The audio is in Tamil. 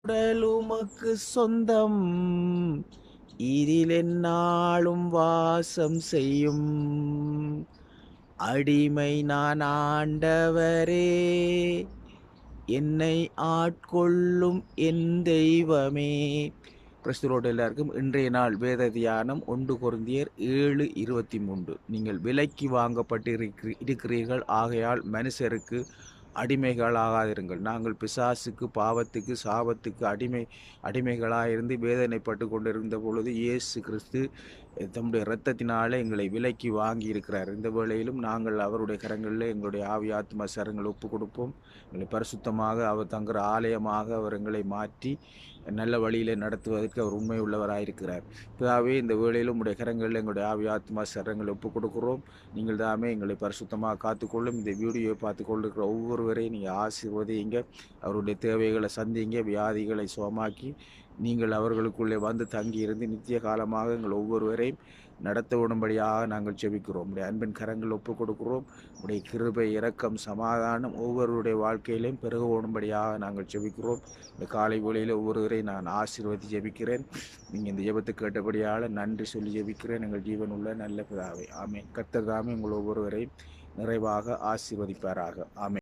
உடல் உமக்கு சொந்தம், இதில் எந்நாளும் வாசம் செய்யும். அடிமை நான் ஆண்டவரே, என்னை ஆட்கொள்ளும் என் தெய்வமே. கிறிஸ்துவோடு எல்லாருக்கும் இன்றைய நாள் வேத தியானம் 1 கொரிந்தியர் 7:23. நீங்கள் விலைக்கு வாங்கப்பட்டு இருக்கிறீர்கள், ஆகையால் மனுஷருக்கு அடிமைகளாகாதிருங்கள். நாங்கள் பிசாசுக்கு, பாவத்துக்கு, சாபத்துக்கு அடிமைகளாயிருந்து வேதனைப்பட்டு கொண்டிருந்த பொழுது இயேசு கிறிஸ்து தம்முடைய இரத்தத்தினாலே எங்களை விலைக்கு வாங்கி இருக்கிறார். இந்த வேளையிலும் நாங்கள் அவருடைய கரங்களில் எங்களுடைய ஆவி ஆத்மா சரங்களை ஒப்பு கொடுப்போம். எங்களை பரிசுத்தமாக அவர் தங்குற ஆலயமாக அவர் எங்களை மாற்றி நல்ல வழியிலே நடத்துவதற்கு அவர் உண்மை உள்ளவராயிருக்கிறார். பிதாவே, இந்த வேளையிலும் உடைய கரங்களில் எங்களுடைய ஆவி ஆத்மா சரங்களை ஒப்பு கொடுக்கிறோம். நீங்கள் தாமே எங்களை பரிசுத்தமாக காத்துக்கொள்ளும். இந்த வீடியோவை பார்த்து கொண்டிருக்கிற ஒவ்வொருவரையும் நீங்கள் ஆசீர்வதிங்க. அவருடைய தேவைகளை சந்திங்க, வியாதிகளை சுகமாக்கி நீங்கள் அவர்களுக்குள்ளே வந்து தங்கி இருந்து நித்திய காலமாக எங்கள் ஒவ்வொருவரையும் நடத்த விடும்படியாக நாங்கள் ஜெபிக்கிறோம். உடைய அன்பின் கரங்கள் ஒப்புக் கொடுக்கிறோம். உடைய கிருபை, இரக்கம், சமாதானம் ஒவ்வொருடைய வாழ்க்கையிலையும் பெருக ஓடும்படியாக நாங்கள் ஜெபிக்கிறோம். இந்த காலை வேளையில் ஒவ்வொருவரையும் நான் ஆசீர்வதி ஜெபிக்கிறேன். நீங்கள் இந்த ஜெபத்தை கேட்டபடியால் நன்றி சொல்லி ஜெபிக்கிறேன். எங்கள் ஜீவன் உள்ள நல்ல பிதாவே, ஆமென். கர்த்தர் தாமே உங்கள் ஒவ்வொருவரையும் நிறைவாக ஆசீர்வதிப்பாராக. ஆமென்.